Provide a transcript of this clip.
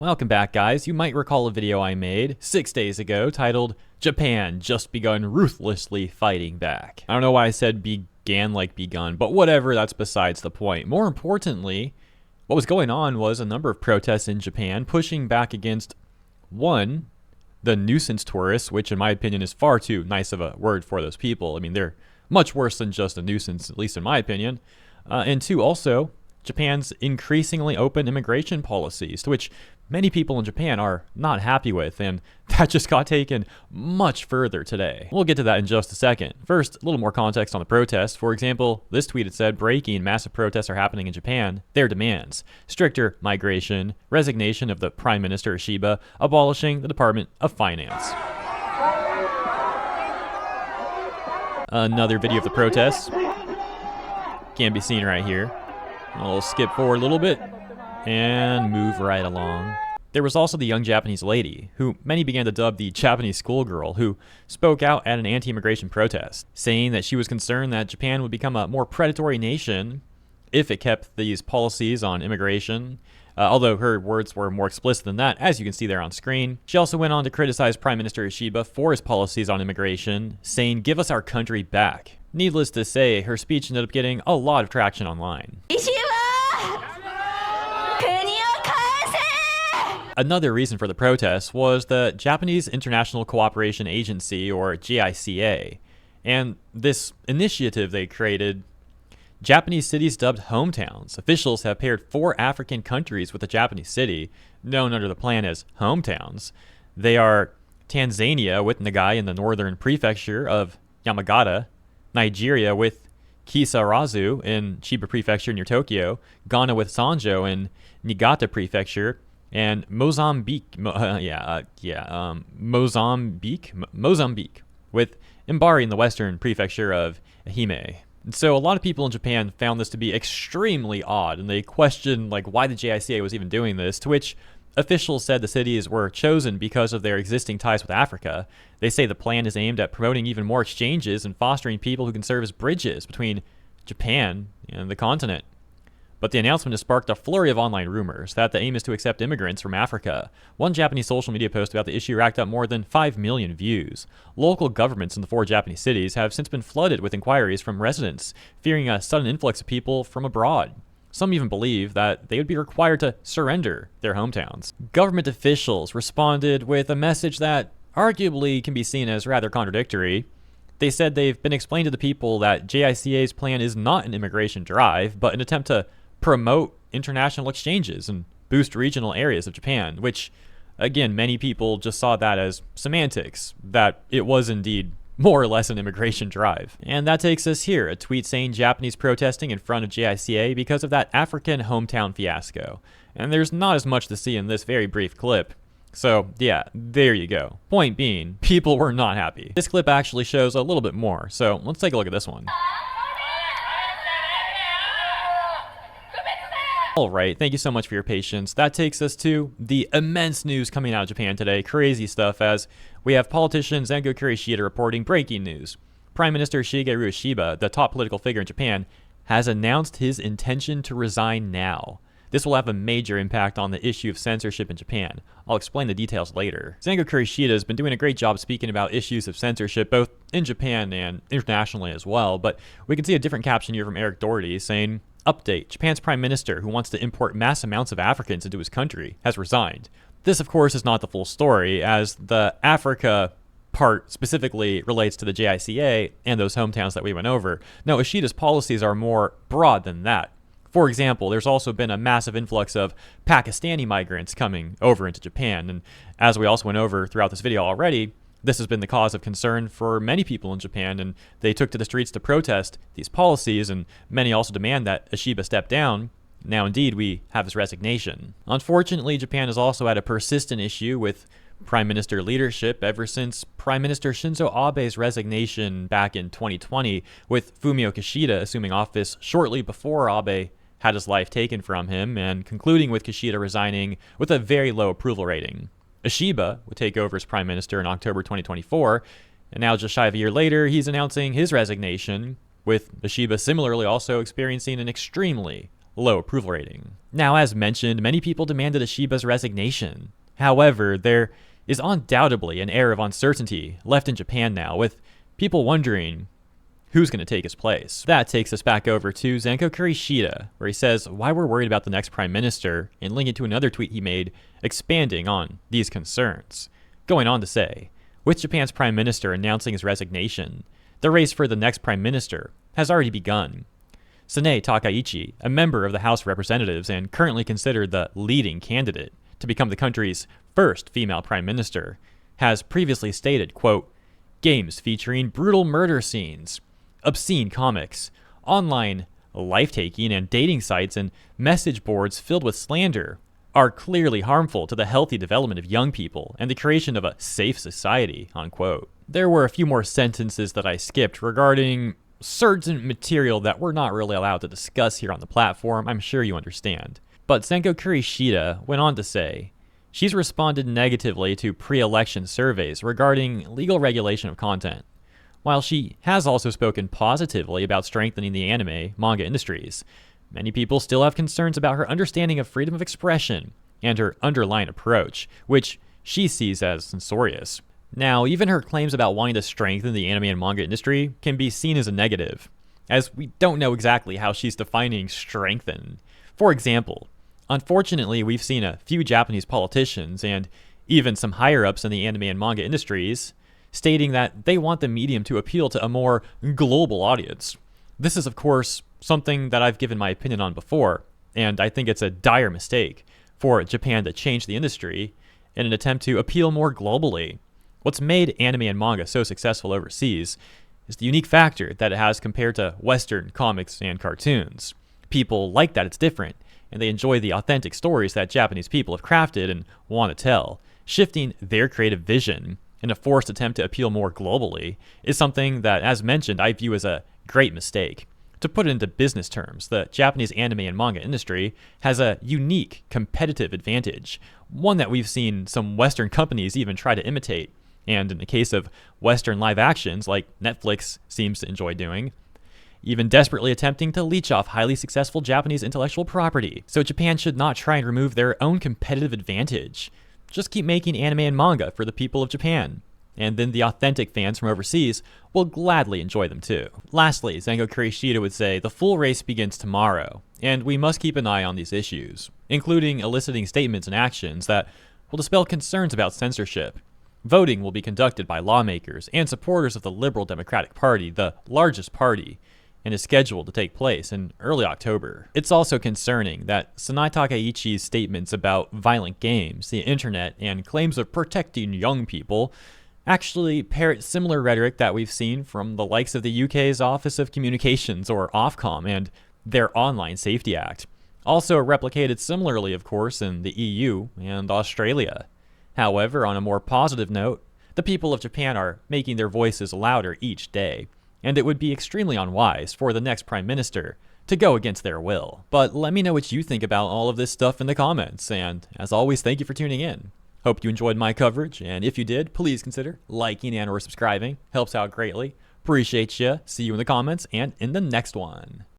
Welcome back, guys. You might recall a video I made 6 days ago titled, Japan Just Begun Ruthlessly Fighting Back. I don't know why I said began like begun, but whatever, that's besides the point. More importantly, what was going on was a number of protests in Japan pushing back against, one, the nuisance tourists, which in my opinion is far too nice of a word for those people. I mean, they're much worse than just a nuisance, at least in my opinion. And two, also, Japan's increasingly open immigration policies, to which many people in Japan are not happy with, and that just got taken much further today. We'll get to that in just a second. First, a little more context on the protests. For example, this tweet had said, breaking massive protests are happening in Japan. Their demands: stricter migration, resignation of the Prime Minister Ishiba, abolishing the Department of Finance. Another video of the protests can be seen right here. I'll skip forward a little bit and move right along. There was also the young Japanese lady, who many began to dub the Japanese schoolgirl, who spoke out at an anti-immigration protest, saying that she was concerned that Japan would become a more predatory nation if it kept these policies on immigration. Although her words were more explicit than that, as you can see there on screen. She also went on to criticize Prime Minister Ishiba for his policies on immigration, saying, "Give us our country back." Needless to say, her speech ended up getting a lot of traction online. Another reason for the protests was the Japanese International Cooperation Agency, or JICA, and this initiative they created, Japanese cities dubbed hometowns. Officials have paired 4 African countries with a Japanese city, known under the plan as hometowns. They are Tanzania with Nagai in the northern prefecture of Yamagata, Nigeria with Kisarazu in Chiba Prefecture near Tokyo, Ghana with Sanjo in Niigata Prefecture, and Mozambique with Mbari in the western prefecture of Ehime. And so a lot of people in Japan found this to be extremely odd, and they questioned why the JICA was even doing this, to which officials said the cities were chosen because of their existing ties with Africa. They say the plan is aimed at promoting even more exchanges and fostering people who can serve as bridges between Japan and the continent. But the announcement has sparked a flurry of online rumors that the aim is to accept immigrants from Africa. One Japanese social media post about the issue racked up more than 5 million views. Local governments in the 4 Japanese cities have since been flooded with inquiries from residents, fearing a sudden influx of people from abroad. Some even believe that they would be required to surrender their hometowns. Government officials responded with a message that arguably can be seen as rather contradictory. They said they've been explained to the people that JICA's plan is not an immigration drive, but an attempt to promote international exchanges and boost regional areas of Japan, which, again, many people just saw that as semantics, that it was indeed more or less an immigration drive. And that takes us here, a tweet saying Japanese protesting in front of JICA because of that African hometown fiasco. And there's not as much to see in this very brief clip. So yeah, there you go. Point being, people were not happy. This clip actually shows a little bit more, so let's take a look at this one. Alright, thank you so much for your patience. That takes us to the immense news coming out of Japan today. Crazy stuff, as we have politician Zengo Kurishida reporting breaking news. Prime Minister Shigeru Ishiba, the top political figure in Japan, has announced his intention to resign now. This will have a major impact on the issue of censorship in Japan. I'll explain the details later. Zengo Kurishida has been doing a great job speaking about issues of censorship, both in Japan and internationally as well, but we can see a different caption here from Eric Doherty saying, "Update, Japan's Prime Minister, who wants to import mass amounts of Africans into his country, has resigned." This, of course, is not the full story, as the Africa part specifically relates to the JICA and those hometowns that we went over. No, Ishida's policies are more broad than that. For example, there's also been a massive influx of Pakistani migrants coming over into Japan, and as we also went over throughout this video already, this has been the cause of concern for many people in Japan, and they took to the streets to protest these policies, and many also demand that Ishiba step down. Now, indeed, we have his resignation. Unfortunately, Japan has also had a persistent issue with Prime Minister leadership ever since Prime Minister Shinzo Abe's resignation back in 2020, with Fumio Kishida assuming office shortly before Abe had his life taken from him, and concluding with Kishida resigning with a very low approval rating. Ishiba would take over as Prime Minister in October 2024, and now just shy of a year later, he's announcing his resignation, with Ishiba similarly also experiencing an extremely low approval rating. Now, as mentioned, many people demanded Ishiba's resignation. However, there is undoubtedly an air of uncertainty left in Japan now, with people wondering who's going to take his place. That takes us back over to Zenko Kurishida, where he says why we're worried about the next prime minister, and linking to another tweet he made expanding on these concerns. Going on to say, with Japan's prime minister announcing his resignation, the race for the next prime minister has already begun. Sanae Takaichi, a member of the House of Representatives and currently considered the leading candidate to become the country's first female prime minister, has previously stated, quote, games featuring brutal murder scenes, obscene comics, online life-taking and dating sites, and message boards filled with slander are clearly harmful to the healthy development of young people and the creation of a safe society, unquote. There were a few more sentences that I skipped regarding certain material that we're not really allowed to discuss here on the platform. I'm sure you understand. But Zenko Kurishida went on to say, she's responded negatively to pre-election surveys regarding legal regulation of content, while she has also spoken positively about strengthening the anime manga industries. Many people still have concerns about her understanding of freedom of expression and her underlying approach, which she sees as censorious. Now, even her claims about wanting to strengthen the anime and manga industry can be seen as a negative, as we don't know exactly how she's defining strengthen. For example, unfortunately, we've seen a few Japanese politicians and even some higher-ups in the anime and manga industries stating that they want the medium to appeal to a more global audience. This is, of course, something that I've given my opinion on before, and I think it's a dire mistake for Japan to change the industry in an attempt to appeal more globally. What's made anime and manga so successful overseas is the unique factor that it has compared to Western comics and cartoons. People like that it's different, and they enjoy the authentic stories that Japanese people have crafted and want to tell. Shifting their creative vision in a forced attempt to appeal more globally is something that, as mentioned, I view as a great mistake. To put it into business terms, the Japanese anime and manga industry has a unique competitive advantage, one that we've seen some Western companies even try to imitate, and in the case of Western live actions, like Netflix seems to enjoy doing, even desperately attempting to leech off highly successful Japanese intellectual property. So Japan should not try and remove their own competitive advantage. Just keep making anime and manga for the people of Japan, and then the authentic fans from overseas will gladly enjoy them too. Lastly, Zenko Kurishida would say the full race begins tomorrow, and we must keep an eye on these issues, including eliciting statements and actions that will dispel concerns about censorship. Voting will be conducted by lawmakers and supporters of the Liberal Democratic Party, the largest party, and is scheduled to take place in early October. It's also concerning that Sanae Takaichi's statements about violent games, the internet, and claims of protecting young people actually parrot similar rhetoric that we've seen from the likes of the UK's Office of Communications, or Ofcom, and their Online Safety Act. Also replicated similarly, of course, in the EU and Australia. However, on a more positive note, the people of Japan are making their voices louder each day, and it would be extremely unwise for the next prime minister to go against their will. But let me know what you think about all of this stuff in the comments, and as always, thank you for tuning in. Hope you enjoyed my coverage, and if you did, please consider liking and or subscribing. Helps out greatly. Appreciate ya. See you in the comments and in the next one.